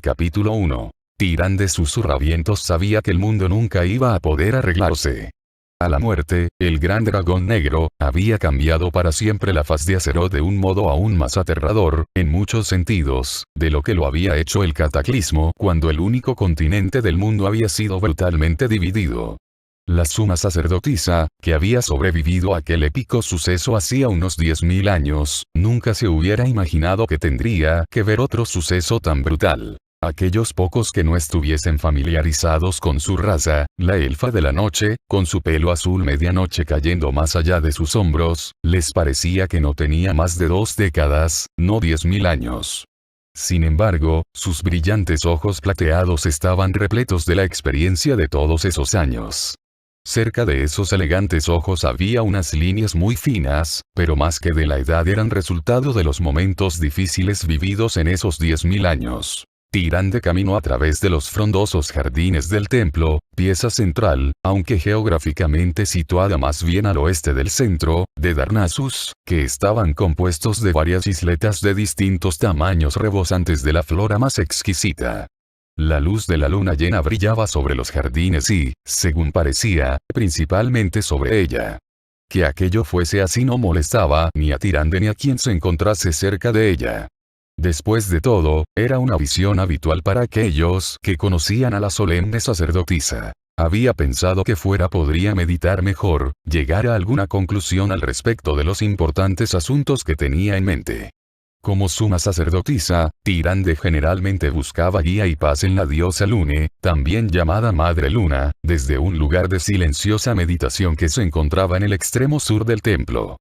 Capítulo 1. Tirande susurravientos sabía que el mundo nunca iba a poder arreglarse. A la muerte, el gran dragón negro había cambiado para siempre la faz de Azeroth de un modo aún más aterrador, en muchos sentidos, de lo que lo había hecho el cataclismo cuando el único continente del mundo había sido brutalmente dividido. La suma sacerdotisa, que había sobrevivido a aquel épico suceso hacía unos 10.000 años, nunca se hubiera imaginado que tendría que ver otro suceso tan brutal. Aquellos pocos que no estuviesen familiarizados con su raza, la elfa de la noche, con su pelo azul medianoche cayendo más allá de sus hombros, les parecía que no tenía más de 2 décadas, no 10.000 años. Sin embargo, sus brillantes ojos plateados estaban repletos de la experiencia de todos esos años. Cerca de esos elegantes ojos había unas líneas muy finas, pero más que de la edad eran resultado de los momentos difíciles vividos en esos 10.000 años. Tirande caminó a través de los frondosos jardines del templo, pieza central, aunque geográficamente situada más bien al oeste del centro, de Darnassus, que estaban compuestos de varias isletas de distintos tamaños rebosantes de la flora más exquisita. La luz de la luna llena brillaba sobre los jardines y, según parecía, principalmente sobre ella. Que aquello fuese así no molestaba ni a Tirande ni a quien se encontrase cerca de ella. Después de todo, era una visión habitual para aquellos que conocían a la solemne sacerdotisa. Había pensado que podría meditar mejor, llegar a alguna conclusión al respecto de los importantes asuntos que tenía en mente. Como suma sacerdotisa, Tirande generalmente buscaba guía y paz en la diosa Lune, también llamada Madre Luna, desde un lugar de silenciosa meditación que se encontraba en el extremo sur del templo.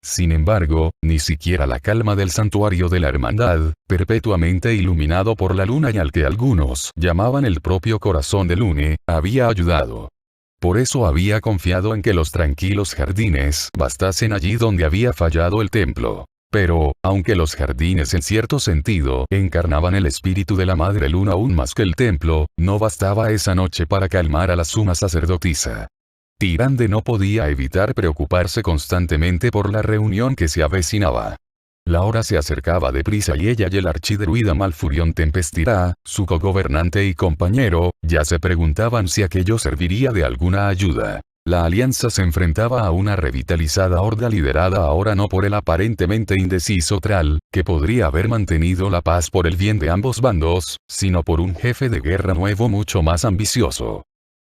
Sin embargo, ni siquiera la calma del santuario de la hermandad, perpetuamente iluminado por la luna y al que algunos llamaban el propio corazón de Lune, había ayudado. Por eso había confiado en que los tranquilos jardines bastasen allí donde había fallado el templo. Pero, aunque los jardines en cierto sentido encarnaban el espíritu de la Madre Luna aún más que el templo, no bastaba esa noche para calmar a la suma sacerdotisa. Tirande no podía evitar preocuparse constantemente por la reunión que se avecinaba. La hora se acercaba deprisa y ella y el archidruida Malfurion Tempestira, su cogobernante y compañero, ya se preguntaban si aquello serviría de alguna ayuda. La alianza se enfrentaba a una revitalizada horda liderada ahora no por el aparentemente indeciso Thrall, que podría haber mantenido la paz por el bien de ambos bandos, sino por un jefe de guerra nuevo mucho más ambicioso.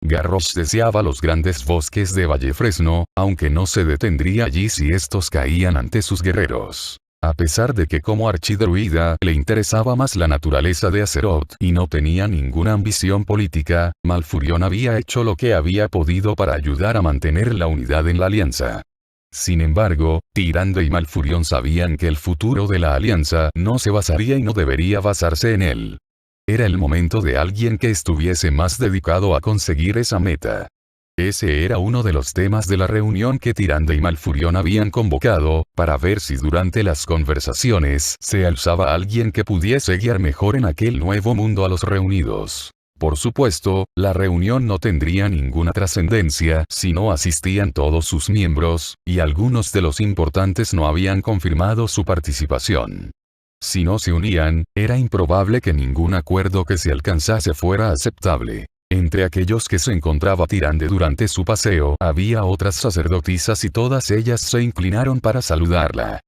Garrosh deseaba los grandes bosques de Vallefresno, aunque no se detendría allí si estos caían ante sus guerreros. A pesar de que como archidruida le interesaba más la naturaleza de Azeroth y no tenía ninguna ambición política, Malfurion había hecho lo que había podido para ayudar a mantener la unidad en la alianza. Sin embargo, Tirande y Malfurion sabían que el futuro de la alianza no se basaría y no debería basarse en él. Era el momento de alguien que estuviese más dedicado a conseguir esa meta. Ese era uno de los temas de la reunión que Tirande y Malfurion habían convocado, para ver si durante las conversaciones se alzaba alguien que pudiese guiar mejor en aquel nuevo mundo a los reunidos. Por supuesto, la reunión no tendría ninguna trascendencia si no asistían todos sus miembros, y algunos de los importantes no habían confirmado su participación. Si no se unían, era improbable que ningún acuerdo que se alcanzase fuera aceptable. Entre aquellos que se encontraba Tirande durante su paseo, había otras sacerdotisas y todas ellas se inclinaron para saludarla.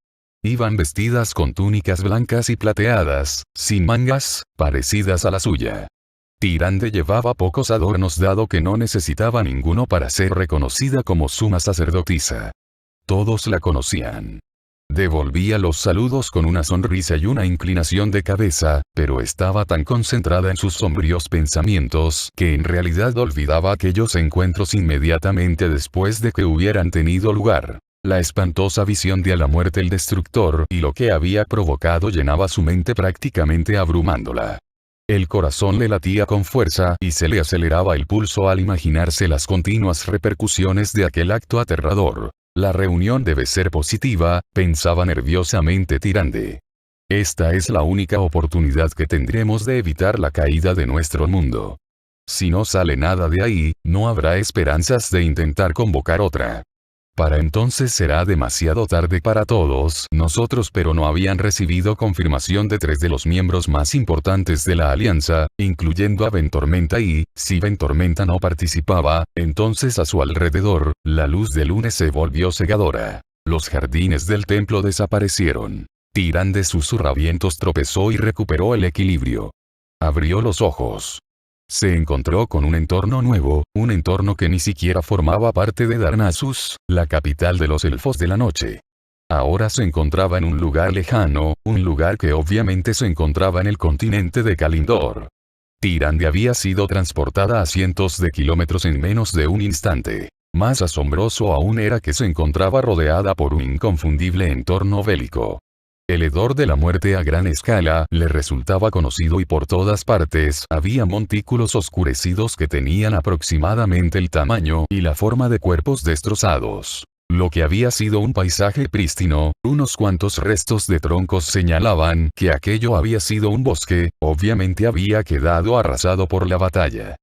Iban vestidas con túnicas blancas y plateadas, sin mangas, parecidas a la suya. Tirande llevaba pocos adornos dado que no necesitaba ninguno para ser reconocida como suma sacerdotisa. Todos la conocían. Devolvía los saludos con una sonrisa y una inclinación de cabeza, pero estaba tan concentrada en sus sombríos pensamientos que en realidad olvidaba aquellos encuentros inmediatamente después de que hubieran tenido lugar. La espantosa visión de a la muerte el destructor y lo que había provocado llenaba su mente prácticamente abrumándola. El corazón le latía con fuerza y se le aceleraba el pulso al imaginarse las continuas repercusiones de aquel acto aterrador. La reunión debe ser positiva, pensaba nerviosamente Tirande. Esta es la única oportunidad que tendremos de evitar la caída de nuestro mundo. Si no sale nada de ahí, no habrá esperanzas de intentar convocar otra. Para entonces será demasiado tarde para todos nosotros, pero no habían recibido confirmación de 3 de los miembros más importantes de la alianza, incluyendo a Ventormenta y, si Ventormenta no participaba, entonces a su alrededor, la luz del lunes se volvió cegadora. Los jardines del templo desaparecieron. Tyrande Susurravientos tropezó y recuperó el equilibrio. Abrió los ojos. Se encontró con un entorno nuevo, un entorno que ni siquiera formaba parte de Darnassus, la capital de los elfos de la noche. Ahora se encontraba en un lugar lejano, un lugar que obviamente se encontraba en el continente de Kalimdor. Tyrande había sido transportada a cientos de kilómetros en menos de un instante. Más asombroso aún era que se encontraba rodeada por un inconfundible entorno bélico. El hedor de la muerte a gran escala le resultaba conocido y por todas partes había montículos oscurecidos que tenían aproximadamente el tamaño y la forma de cuerpos destrozados. Lo que había sido un paisaje prístino, unos cuantos restos de troncos señalaban que aquello había sido un bosque, obviamente había quedado arrasado por la batalla.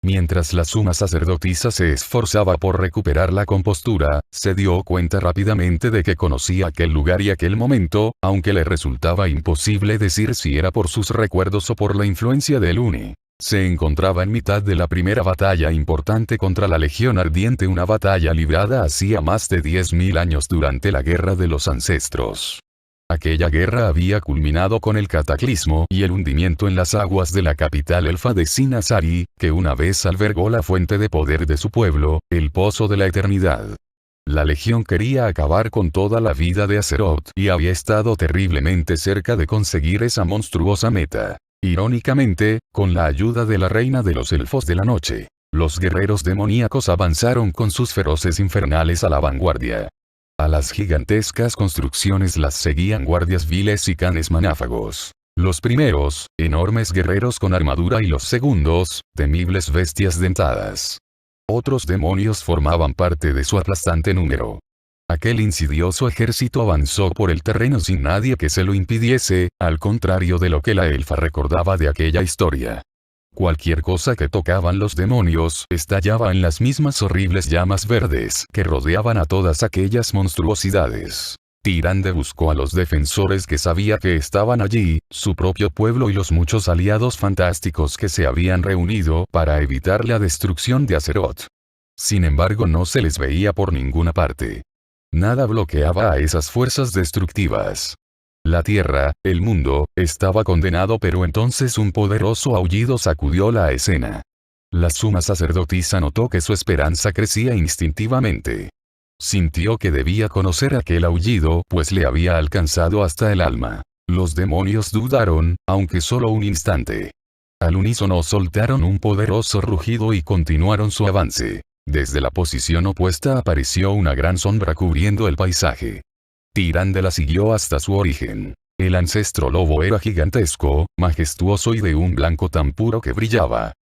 Mientras la suma sacerdotisa se esforzaba por recuperar la compostura, se dio cuenta rápidamente de que conocía aquel lugar y aquel momento, aunque le resultaba imposible decir si era por sus recuerdos o por la influencia de Lune. Se encontraba en mitad de la primera batalla importante contra la Legión Ardiente, una batalla librada hacía más de 10.000 años durante la Guerra de los Ancestros. Aquella guerra había culminado con el cataclismo y el hundimiento en las aguas de la capital elfa de Sinasari, que una vez albergó la fuente de poder de su pueblo, el Pozo de la Eternidad. La Legión quería acabar con toda la vida de Azeroth y había estado terriblemente cerca de conseguir esa monstruosa meta. Irónicamente, con la ayuda de la Reina de los Elfos de la Noche, los guerreros demoníacos avanzaron con sus feroces infernales a la vanguardia. A las gigantescas construcciones las seguían guardias viles y canes manáfagos. Los primeros, enormes guerreros con armadura, y los segundos, temibles bestias dentadas. Otros demonios formaban parte de su aplastante número. Aquel insidioso ejército avanzó por el terreno sin nadie que se lo impidiese, al contrario de lo que la elfa recordaba de aquella historia. Cualquier cosa que tocaban los demonios estallaba en las mismas horribles llamas verdes que rodeaban a todas aquellas monstruosidades. Tyrande buscó a los defensores que sabía que estaban allí, su propio pueblo y los muchos aliados fantásticos que se habían reunido para evitar la destrucción de Azeroth. Sin embargo, no se les veía por ninguna parte. Nada bloqueaba a esas fuerzas destructivas. La tierra, el mundo, estaba condenado, pero entonces un poderoso aullido sacudió la escena. La suma sacerdotisa notó que su esperanza crecía instintivamente. Sintió que debía conocer aquel aullido, pues le había alcanzado hasta el alma. Los demonios dudaron, aunque solo un instante. Al unísono soltaron un poderoso rugido y continuaron su avance. Desde la posición opuesta apareció una gran sombra cubriendo el paisaje. Tyrande la siguió hasta su origen. El ancestro lobo era gigantesco, majestuoso y de un blanco tan puro que brillaba.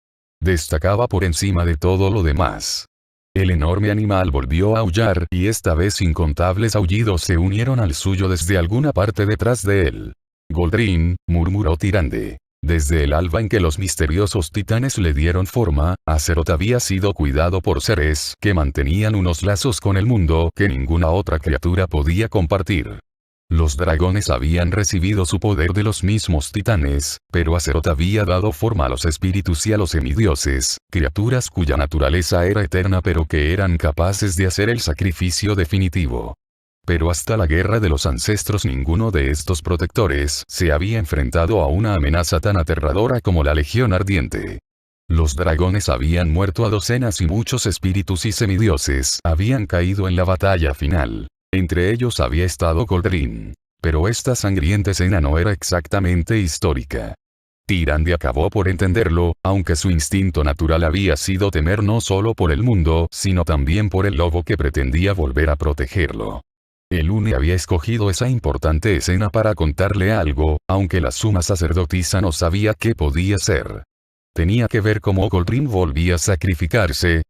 Destacaba por encima de todo lo demás. El enorme animal volvió a aullar y esta vez incontables aullidos se unieron al suyo desde alguna parte detrás de él. Goldrin, murmuró Tyrande. Desde el alba en que los misteriosos titanes le dieron forma, Azeroth había sido cuidado por seres que mantenían unos lazos con el mundo que ninguna otra criatura podía compartir. Los dragones habían recibido su poder de los mismos titanes, pero Azeroth había dado forma a los espíritus y a los semidioses, criaturas cuya naturaleza era eterna pero que eran capaces de hacer el sacrificio definitivo. Pero hasta la Guerra de los Ancestros ninguno de estos protectores se había enfrentado a una amenaza tan aterradora como la Legión Ardiente. Los dragones habían muerto a docenas y muchos espíritus y semidioses habían caído en la batalla final. Entre ellos había estado Goldrin. Pero esta sangrienta escena no era exactamente histórica. Tyrande acabó por entenderlo, aunque su instinto natural había sido temer no solo por el mundo, sino también por el lobo que pretendía volver a protegerlo. El Une había escogido esa importante escena para contarle algo, aunque la suma sacerdotisa no sabía qué podía ser. Tenía que ver cómo Goldrin volvía a sacrificarse.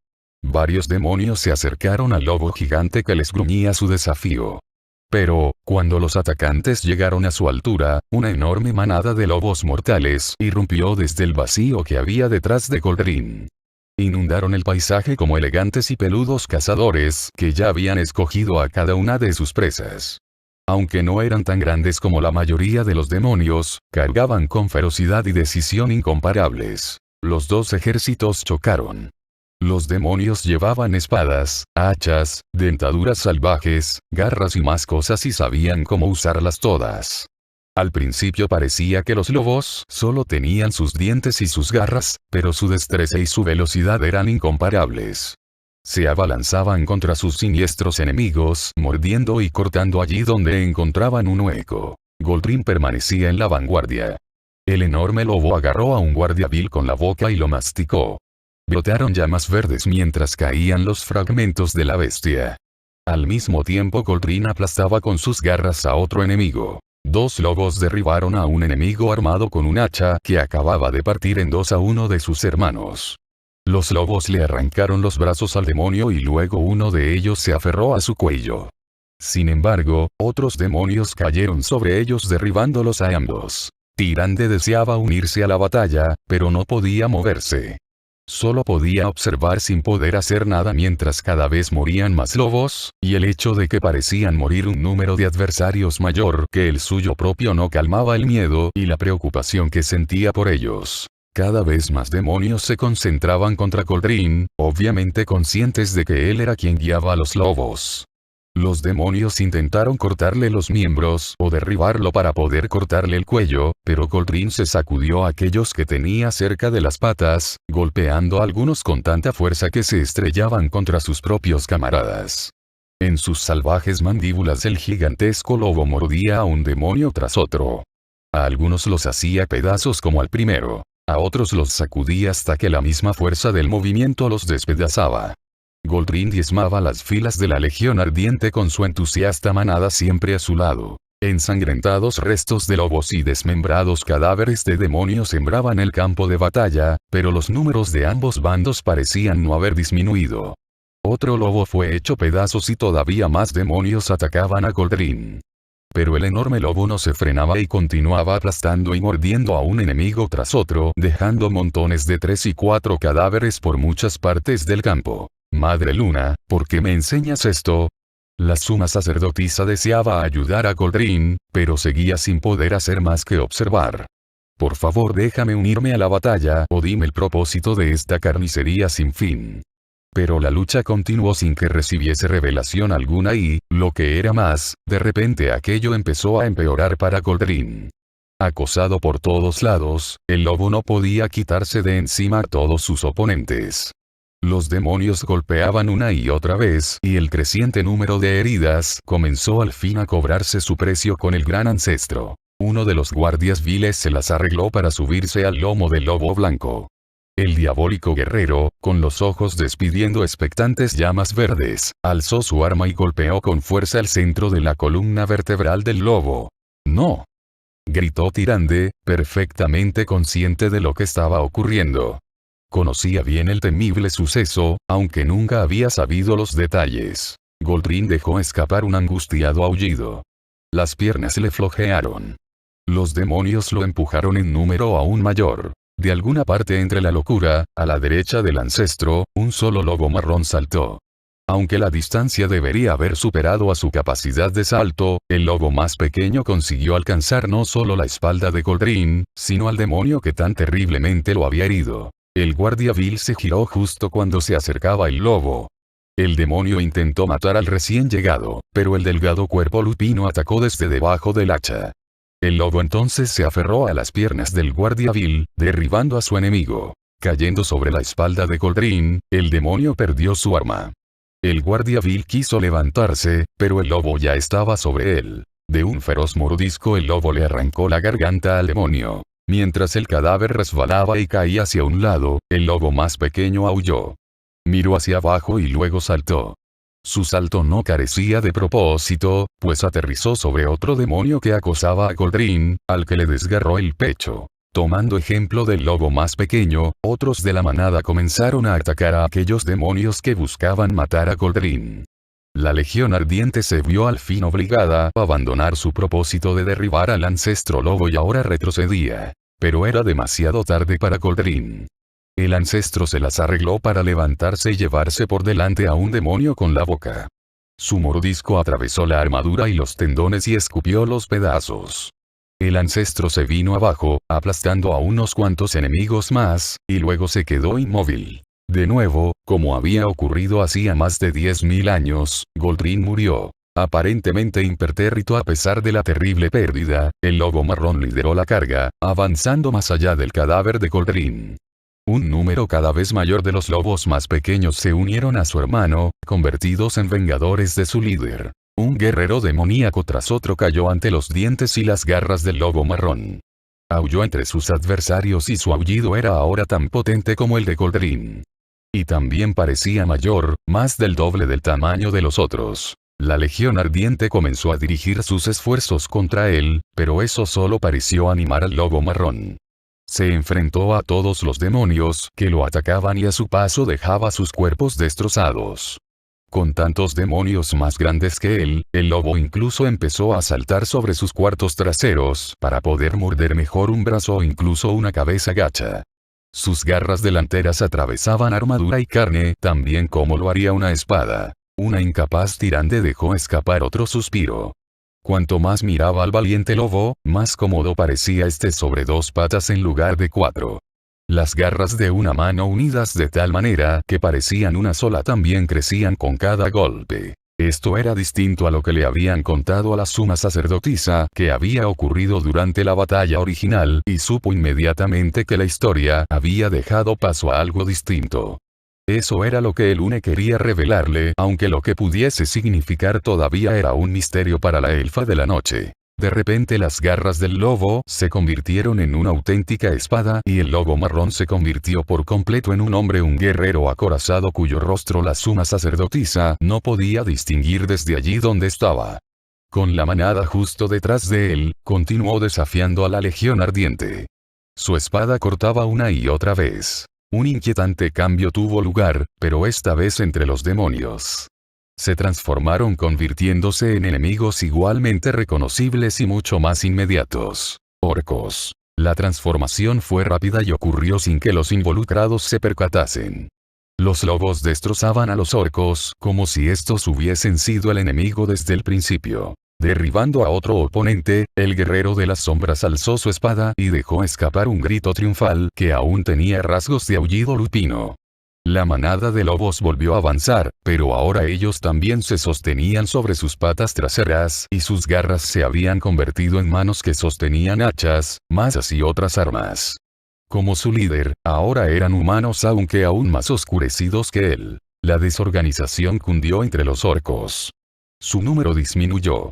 Varios demonios se acercaron al lobo gigante que les gruñía su desafío. Pero, cuando los atacantes llegaron a su altura, una enorme manada de lobos mortales irrumpió desde el vacío que había detrás de Goldrin. Inundaron el paisaje como elegantes y peludos cazadores que ya habían escogido a cada una de sus presas. Aunque no eran tan grandes como la mayoría de los demonios, cargaban con ferocidad y decisión incomparables. Los dos ejércitos chocaron. Los demonios llevaban espadas, hachas, dentaduras salvajes, garras y más cosas y sabían cómo usarlas todas. Al principio parecía que los lobos solo tenían sus dientes y sus garras, pero su destreza y su velocidad eran incomparables. Se abalanzaban contra sus siniestros enemigos, mordiendo y cortando allí donde encontraban un hueco. Goldrin permanecía en la vanguardia. El enorme lobo agarró a un guardia vil con la boca y lo masticó. Brotaron llamas verdes mientras caían los fragmentos de la bestia. Al mismo tiempo Goldrin aplastaba con sus garras a otro enemigo. Dos lobos derribaron a un enemigo armado con un hacha que acababa de partir en dos a uno de sus hermanos. Los lobos le arrancaron los brazos al demonio y luego uno de ellos se aferró a su cuello. Sin embargo, otros demonios cayeron sobre ellos derribándolos a ambos. Tyrande deseaba unirse a la batalla, pero no podía moverse. Solo podía observar sin poder hacer nada mientras cada vez morían más lobos, y el hecho de que parecían morir un número de adversarios mayor que el suyo propio no calmaba el miedo y la preocupación que sentía por ellos. Cada vez más demonios se concentraban contra Goldrin, obviamente conscientes de que él era quien guiaba a los lobos. Los demonios intentaron cortarle los miembros o derribarlo para poder cortarle el cuello, pero Goldrin se sacudió a aquellos que tenía cerca de las patas, golpeando a algunos con tanta fuerza que se estrellaban contra sus propios camaradas. En sus salvajes mandíbulas el gigantesco lobo mordía a un demonio tras otro. A algunos los hacía pedazos como al primero. A otros los sacudía hasta que la misma fuerza del movimiento los despedazaba. Goldrin diezmaba las filas de la Legión Ardiente con su entusiasta manada siempre a su lado. Ensangrentados restos de lobos y desmembrados cadáveres de demonios sembraban el campo de batalla, pero los números de ambos bandos parecían no haber disminuido. Otro lobo fue hecho pedazos y todavía más demonios atacaban a Goldrin. Pero el enorme lobo no se frenaba y continuaba aplastando y mordiendo a un enemigo tras otro, dejando montones de 3 y 4 cadáveres por muchas partes del campo. Madre Luna, ¿por qué me enseñas esto? La suma sacerdotisa deseaba ayudar a Goldrin, pero seguía sin poder hacer más que observar. Por favor, déjame unirme a la batalla o dime el propósito de esta carnicería sin fin. Pero la lucha continuó sin que recibiese revelación alguna y, lo que era más, de repente aquello empezó a empeorar para Goldrin. Acosado por todos lados, el lobo no podía quitarse de encima a todos sus oponentes. Los demonios golpeaban una y otra vez y el creciente número de heridas comenzó al fin a cobrarse su precio con el gran ancestro. Uno de los guardias viles se las arregló para subirse al lomo del lobo blanco. El diabólico guerrero, con los ojos despidiendo expectantes llamas verdes, alzó su arma y golpeó con fuerza el centro de la columna vertebral del lobo. ¡No!, gritó Tyrande, perfectamente consciente de lo que estaba ocurriendo. Conocía bien el temible suceso, aunque nunca había sabido los detalles. Goldrin dejó escapar un angustiado aullido. Las piernas le flojearon. Los demonios lo empujaron en número aún mayor. De alguna parte entre la locura, a la derecha del ancestro, un solo lobo marrón saltó. Aunque la distancia debería haber superado a su capacidad de salto, el lobo más pequeño consiguió alcanzar no solo la espalda de Goldrin, sino al demonio que tan terriblemente lo había herido. El guardia vil se giró justo cuando se acercaba el lobo. El demonio intentó matar al recién llegado, pero el delgado cuerpo lupino atacó desde debajo del hacha. El lobo entonces se aferró a las piernas del guardia vil, derribando a su enemigo. Cayendo sobre la espalda de Goldrin, el demonio perdió su arma. El guardia vil quiso levantarse, pero el lobo ya estaba sobre él. De un feroz mordisco el lobo le arrancó la garganta al demonio. Mientras el cadáver resbalaba y caía hacia un lado, el lobo más pequeño aulló. Miró hacia abajo y luego saltó. Su salto no carecía de propósito, pues aterrizó sobre otro demonio que acosaba a Goldrin, al que le desgarró el pecho. Tomando ejemplo del lobo más pequeño, otros de la manada comenzaron a atacar a aquellos demonios que buscaban matar a Goldrin. La Legión Ardiente se vio al fin obligada a abandonar su propósito de derribar al ancestro lobo y ahora retrocedía. Pero era demasiado tarde para Goldrin. El ancestro se las arregló para levantarse y llevarse por delante a un demonio con la boca. Su mordisco atravesó la armadura y los tendones y escupió los pedazos. El ancestro se vino abajo, aplastando a unos cuantos enemigos más, y luego se quedó inmóvil. De nuevo, como había ocurrido hacía más de 10.000 años, Goldrin murió. Aparentemente impertérrito a pesar de la terrible pérdida, el lobo marrón lideró la carga, avanzando más allá del cadáver de Goldrin. Un número cada vez mayor de los lobos más pequeños se unieron a su hermano, convertidos en vengadores de su líder. Un guerrero demoníaco tras otro cayó ante los dientes y las garras del lobo marrón. Aulló entre sus adversarios y su aullido era ahora tan potente como el de Goldrin. Y también parecía mayor, más del doble del tamaño de los otros. La Legión Ardiente comenzó a dirigir sus esfuerzos contra él, pero eso solo pareció animar al lobo marrón. Se enfrentó a todos los demonios que lo atacaban y a su paso dejaba sus cuerpos destrozados. Con tantos demonios más grandes que él, el lobo incluso empezó a saltar sobre sus cuartos traseros para poder morder mejor un brazo o incluso una cabeza gacha. Sus garras delanteras atravesaban armadura y carne también como lo haría una espada. Una incapaz tirante dejó escapar otro suspiro. Cuanto más miraba al valiente lobo, más cómodo parecía este sobre 2 patas en lugar de 4. Las garras de una mano unidas de tal manera que parecían una sola también crecían con cada golpe. Esto era distinto a lo que le habían contado a la suma sacerdotisa que había ocurrido durante la batalla original y supo inmediatamente que la historia había dejado paso a algo distinto. Eso era lo que el Une quería revelarle, aunque lo que pudiese significar todavía era un misterio para la elfa de la noche. De repente las garras del lobo se convirtieron en una auténtica espada y el lobo marrón se convirtió por completo en un hombre, un guerrero acorazado cuyo rostro la suma sacerdotisa no podía distinguir desde allí donde estaba. Con la manada justo detrás de él, continuó desafiando a la Legión Ardiente. Su espada cortaba una y otra vez. Un inquietante cambio tuvo lugar, pero esta vez entre los demonios. Se transformaron convirtiéndose en enemigos igualmente reconocibles y mucho más inmediatos. Orcos. La transformación fue rápida y ocurrió sin que los involucrados se percatasen. Los lobos destrozaban a los orcos como si estos hubiesen sido el enemigo desde el principio. Derribando a otro oponente, el guerrero de las sombras alzó su espada y dejó escapar un grito triunfal que aún tenía rasgos de aullido lupino. La manada de lobos volvió a avanzar, pero ahora ellos también se sostenían sobre sus patas traseras y sus garras se habían convertido en manos que sostenían hachas, mazas y otras armas. Como su líder, ahora eran humanos aunque aún más oscurecidos que él. La desorganización cundió entre los orcos. Su número disminuyó.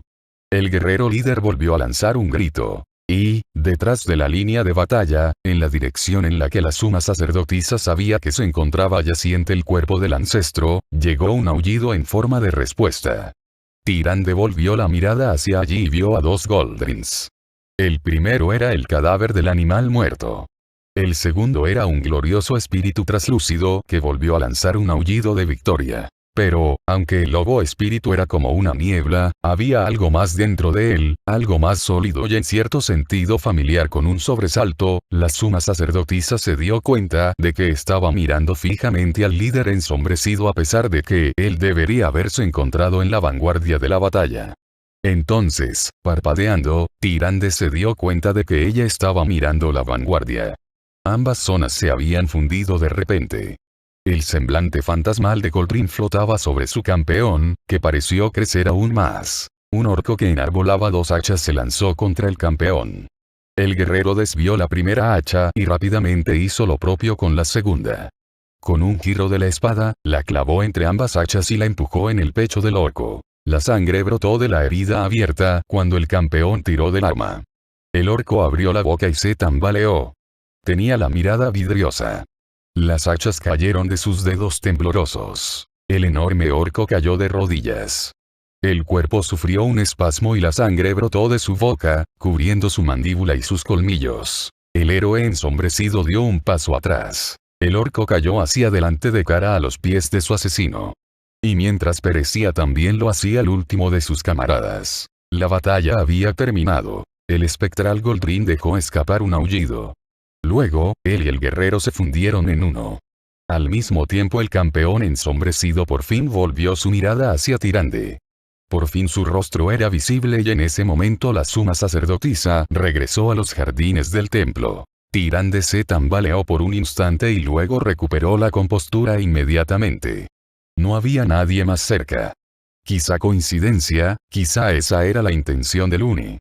El guerrero líder volvió a lanzar un grito. Y, detrás de la línea de batalla, en la dirección en la que la suma sacerdotisa sabía que se encontraba yaciente el cuerpo del ancestro, llegó un aullido en forma de respuesta. Tyrande devolvió la mirada hacia allí y vio a 2 Goldrins. El primero era el cadáver del animal muerto. El segundo era un glorioso espíritu traslúcido que volvió a lanzar un aullido de victoria. Pero, aunque el lobo espíritu era como una niebla, había algo más dentro de él, algo más sólido y en cierto sentido familiar. Con un sobresalto, la suma sacerdotisa se dio cuenta de que estaba mirando fijamente al líder ensombrecido a pesar de que él debería haberse encontrado en la vanguardia de la batalla. Entonces, parpadeando, Tyrande se dio cuenta de que ella estaba mirando la vanguardia. Ambas zonas se habían fundido de repente. El semblante fantasmal de Goldrin flotaba sobre su campeón, que pareció crecer aún más. Un orco que enarbolaba 2 hachas se lanzó contra el campeón. El guerrero desvió la primera hacha y rápidamente hizo lo propio con la segunda. Con un giro de la espada, la clavó entre ambas hachas y la empujó en el pecho del orco. La sangre brotó de la herida abierta cuando el campeón tiró del arma. El orco abrió la boca y se tambaleó. Tenía la mirada vidriosa. Las hachas cayeron de sus dedos temblorosos. El enorme orco cayó de rodillas. El cuerpo sufrió un espasmo y la sangre brotó de su boca, cubriendo su mandíbula y sus colmillos. El héroe ensombrecido dio un paso atrás. El orco cayó hacia adelante de cara a los pies de su asesino. Y mientras perecía también lo hacía el último de sus camaradas. La batalla había terminado. El espectral Goldrin dejó escapar un aullido. Luego, él y el guerrero se fundieron en uno. Al mismo tiempo el campeón ensombrecido por fin volvió su mirada hacia Tyrande. Por fin su rostro era visible y en ese momento la suma sacerdotisa regresó a los jardines del templo. Tyrande se tambaleó por un instante y luego recuperó la compostura inmediatamente. No había nadie más cerca. Quizá coincidencia, quizá esa era la intención de Lune.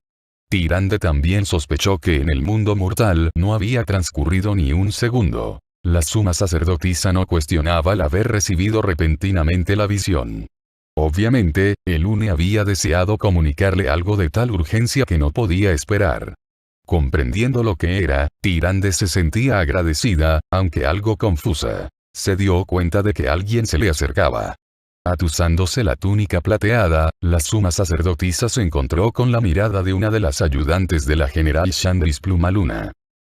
Tyrande también sospechó que en el mundo mortal no había transcurrido ni un segundo. La suma sacerdotisa no cuestionaba el haber recibido repentinamente la visión. Obviamente, el Lune había deseado comunicarle algo de tal urgencia que no podía esperar. Comprendiendo lo que era, Tyrande se sentía agradecida, aunque algo confusa. Se dio cuenta de que alguien se le acercaba. Atusándose la túnica plateada, la suma sacerdotisa se encontró con la mirada de una de las ayudantes de la general Shandris Plumaluna.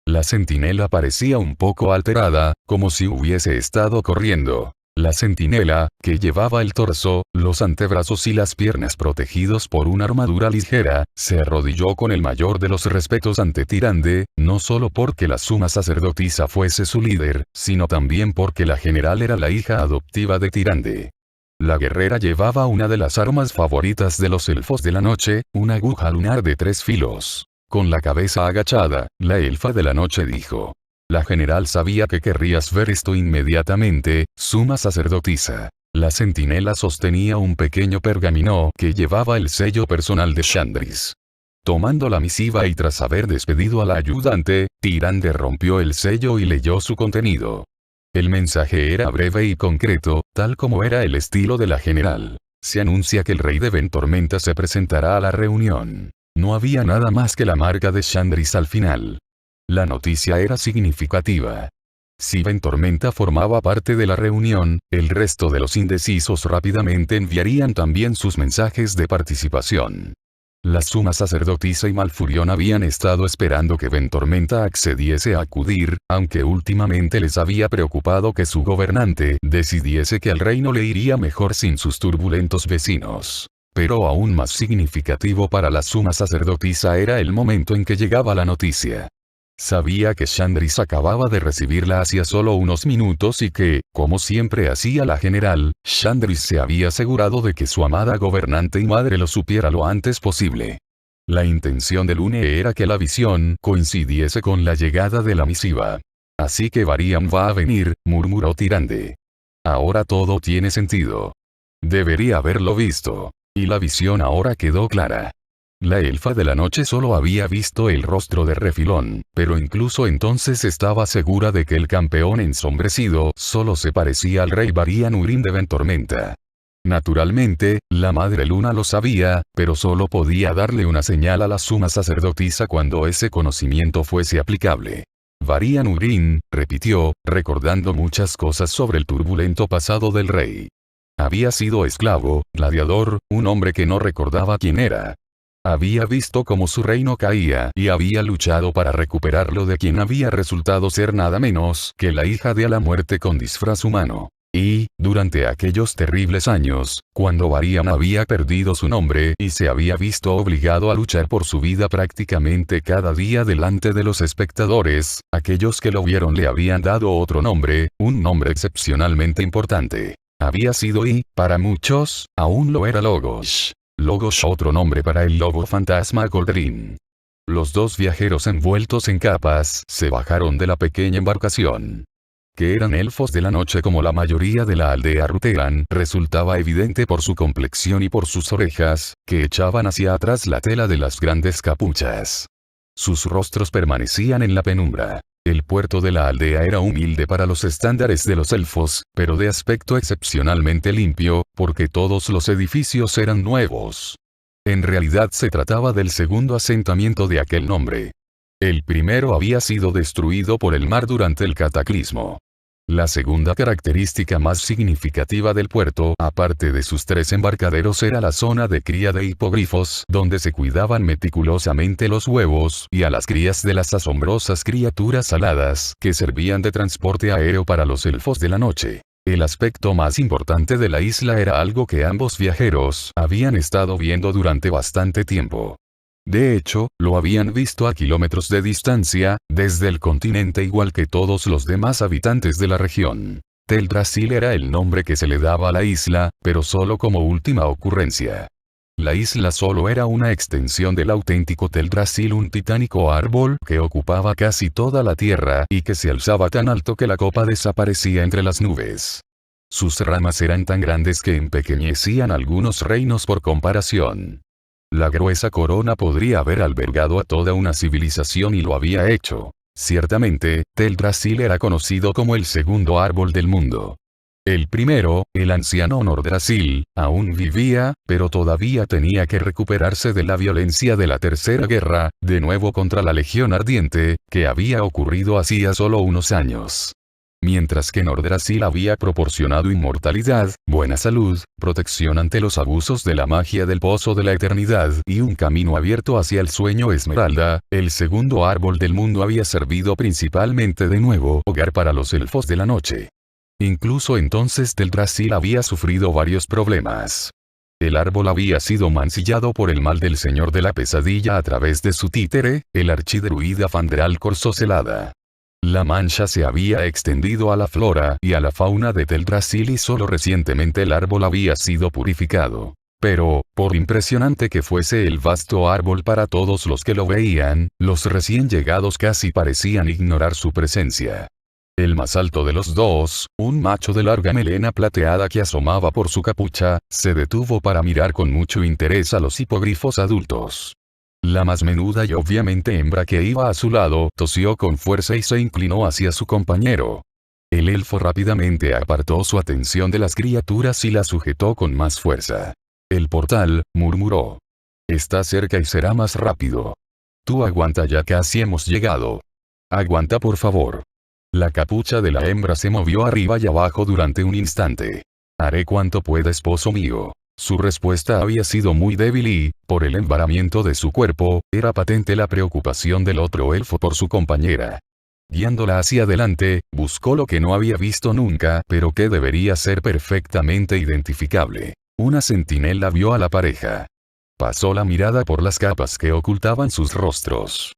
La centinela parecía un poco alterada, como si hubiese estado corriendo. La centinela, que llevaba el torso, los antebrazos y las piernas protegidos por una armadura ligera, se arrodilló con el mayor de los respetos ante Tyrande, no solo porque la suma sacerdotisa fuese su líder, sino también porque la general era la hija adoptiva de Tyrande. La guerrera llevaba una de las armas favoritas de los elfos de la noche, una aguja lunar de 3 filos. Con la cabeza agachada, la elfa de la noche dijo: «La general sabía que querrías ver esto inmediatamente, suma sacerdotisa». La centinela sostenía un pequeño pergamino que llevaba el sello personal de Shandris. Tomando la misiva y tras haber despedido a la ayudante, Tyrande rompió el sello y leyó su contenido. El mensaje era breve y concreto, tal como era el estilo de la general. Se anuncia que el rey de Ventormenta se presentará a la reunión. No había nada más que la marca de Shandris al final. La noticia era significativa. Si Ventormenta formaba parte de la reunión, el resto de los indecisos rápidamente enviarían también sus mensajes de participación. La suma sacerdotisa y Malfurion habían estado esperando que Ventormenta accediese a acudir, aunque últimamente les había preocupado que su gobernante decidiese que al reino le iría mejor sin sus turbulentos vecinos. Pero aún más significativo para la suma sacerdotisa era el momento en que llegaba la noticia. Sabía que Shandris acababa de recibirla hacía solo unos minutos y que, como siempre hacía la general, Shandris se había asegurado de que su amada gobernante y madre lo supiera lo antes posible. La intención de Lune era que la visión coincidiese con la llegada de la misiva. «Así que Varian va a venir», murmuró Tyrande. «Ahora todo tiene sentido. Debería haberlo visto». Y la visión ahora quedó clara. La elfa de la noche solo había visto el rostro de Refilón, pero incluso entonces estaba segura de que el campeón ensombrecido solo se parecía al rey Varian Urim de Ventormenta. Naturalmente, la Madre Luna lo sabía, pero solo podía darle una señal a la suma sacerdotisa cuando ese conocimiento fuese aplicable. Varian Urim, repitió, recordando muchas cosas sobre el turbulento pasado del rey. Había sido esclavo, gladiador, un hombre que no recordaba quién era. Había visto cómo su reino caía y había luchado para recuperarlo de quien había resultado ser nada menos que la hija de la muerte con disfraz humano. Y, durante aquellos terribles años, cuando Varian había perdido su nombre y se había visto obligado a luchar por su vida prácticamente cada día delante de los espectadores, aquellos que lo vieron le habían dado otro nombre, un nombre excepcionalmente importante. Había sido y, para muchos, aún lo era Logos. Logos, otro nombre para el lobo fantasma Goldrin. Los dos viajeros envueltos en capas se bajaron de la pequeña embarcación. Que eran elfos de la noche como la mayoría de la aldea Ruteran, resultaba evidente por su complexión y por sus orejas, que echaban hacia atrás la tela de las grandes capuchas. Sus rostros permanecían en la penumbra. El puerto de la aldea era humilde para los estándares de los elfos, pero de aspecto excepcionalmente limpio, porque todos los edificios eran nuevos. En realidad se trataba del segundo asentamiento de aquel nombre. El primero había sido destruido por el mar durante el cataclismo. La segunda característica más significativa del puerto, aparte de sus 3 embarcaderos, era la zona de cría de hipogrifos, donde se cuidaban meticulosamente los huevos y a las crías de las asombrosas criaturas aladas que servían de transporte aéreo para los elfos de la noche. El aspecto más importante de la isla era algo que ambos viajeros habían estado viendo durante bastante tiempo. De hecho, lo habían visto a kilómetros de distancia, desde el continente igual que todos los demás habitantes de la región. Teldrassil era el nombre que se le daba a la isla, pero solo como última ocurrencia. La isla solo era una extensión del auténtico Teldrassil, un titánico árbol que ocupaba casi toda la tierra y que se alzaba tan alto que la copa desaparecía entre las nubes. Sus ramas eran tan grandes que empequeñecían algunos reinos por comparación. La gruesa corona podría haber albergado a toda una civilización y lo había hecho. Ciertamente, Teldrassil era conocido como el segundo árbol del mundo. El primero, el anciano Nordrassil, aún vivía, pero todavía tenía que recuperarse de la violencia de la Tercera Guerra, de nuevo contra la Legión Ardiente, que había ocurrido hacía solo unos años. Mientras que Nordrassil había proporcionado inmortalidad, buena salud, protección ante los abusos de la magia del Pozo de la Eternidad y un camino abierto hacia el sueño Esmeralda, el segundo árbol del mundo había servido principalmente de nuevo hogar para los elfos de la noche. Incluso entonces Teldrassil había sufrido varios problemas. El árbol había sido mancillado por el mal del Señor de la Pesadilla a través de su títere, el archidruida Fandral Corsocelada. La mancha se había extendido a la flora y a la fauna de Teldrassil y solo recientemente el árbol había sido purificado. Pero, por impresionante que fuese el vasto árbol para todos los que lo veían, los recién llegados casi parecían ignorar su presencia. El más alto de los dos, un macho de larga melena plateada que asomaba por su capucha, se detuvo para mirar con mucho interés a los hipogrifos adultos. La más menuda y obviamente hembra que iba a su lado tosió con fuerza y se inclinó hacia su compañero. El elfo rápidamente apartó su atención de las criaturas y la sujetó con más fuerza. El portal, murmuró. Está cerca y será más rápido. Tú aguanta, ya casi hemos llegado. Aguanta por favor. La capucha de la hembra se movió arriba y abajo durante un instante. Haré cuanto pueda, esposo mío. Su respuesta había sido muy débil y, por el embaramiento de su cuerpo, era patente la preocupación del otro elfo por su compañera. Guiándola hacia adelante, buscó lo que no había visto nunca, pero que debería ser perfectamente identificable. Una centinela vio a la pareja. Pasó la mirada por las capas que ocultaban sus rostros.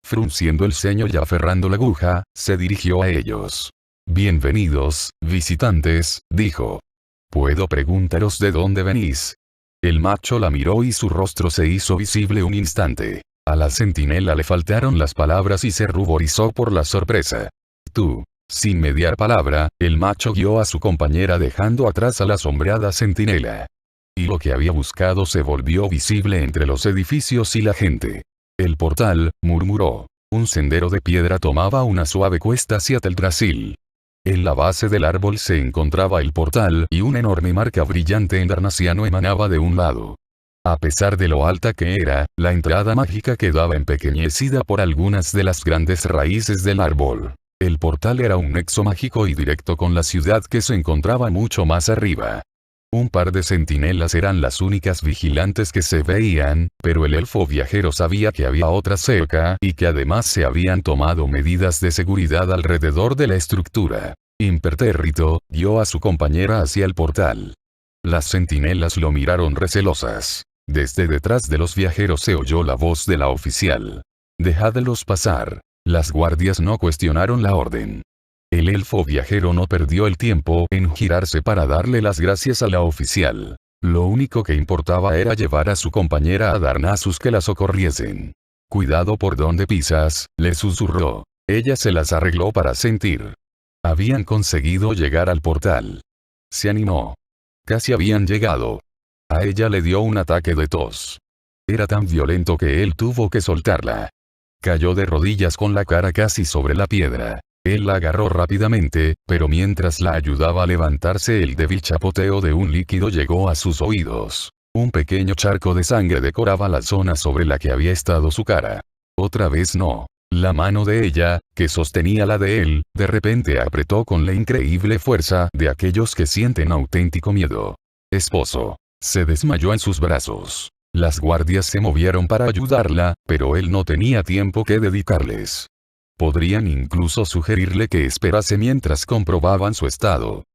Frunciendo el ceño y aferrando la aguja, se dirigió a ellos. Bienvenidos, visitantes, dijo. ¿Puedo preguntaros de dónde venís? El macho la miró y su rostro se hizo visible un instante. A la centinela le faltaron las palabras y se ruborizó por la sorpresa. Tú. Sin mediar palabra, el macho guió a su compañera dejando atrás a la sombreada centinela. Y lo que había buscado se volvió visible entre los edificios y la gente. El portal, murmuró. Un sendero de piedra tomaba una suave cuesta hacia Teldrassil. En la base del árbol se encontraba el portal y una enorme marca brillante endarnasiano emanaba de un lado. A pesar de lo alta que era, la entrada mágica quedaba empequeñecida por algunas de las grandes raíces del árbol. El portal era un nexo mágico y directo con la ciudad que se encontraba mucho más arriba. Un par de centinelas eran las únicas vigilantes que se veían, pero el elfo viajero sabía que había otras cerca y que además se habían tomado medidas de seguridad alrededor de la estructura. Impertérrito, guió a su compañera hacia el portal. Las centinelas lo miraron recelosas. Desde detrás de los viajeros se oyó la voz de la oficial. Dejadlos pasar. Las guardias no cuestionaron la orden. El elfo viajero no perdió el tiempo en girarse para darle las gracias a la oficial. Lo único que importaba era llevar a su compañera a Darnassus que la socorriesen. Cuidado por donde pisas, le susurró. Ella se las arregló para sentir. Habían conseguido llegar al portal. Se animó. Casi habían llegado. A ella le dio un ataque de tos. Era tan violento que él tuvo que soltarla. Cayó de rodillas con la cara casi sobre la piedra. Él la agarró rápidamente, pero mientras la ayudaba a levantarse el débil chapoteo de un líquido llegó a sus oídos. Un pequeño charco de sangre decoraba la zona sobre la que había estado su cara. Otra vez no. La mano de ella, que sostenía la de él, de repente apretó con la increíble fuerza de aquellos que sienten auténtico miedo. Esposo. Se desmayó en sus brazos. Las guardias se movieron para ayudarla, pero él no tenía tiempo que dedicarles. Podrían incluso sugerirle que esperase mientras comprobaban su estado.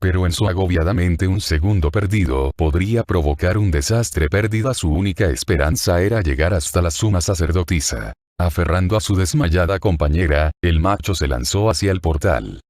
Pero en su agobiadamente un segundo perdido podría provocar un desastre pérdida su única esperanza era llegar hasta la suma sacerdotisa. Aferrando a su desmayada compañera, el macho se lanzó hacia el portal.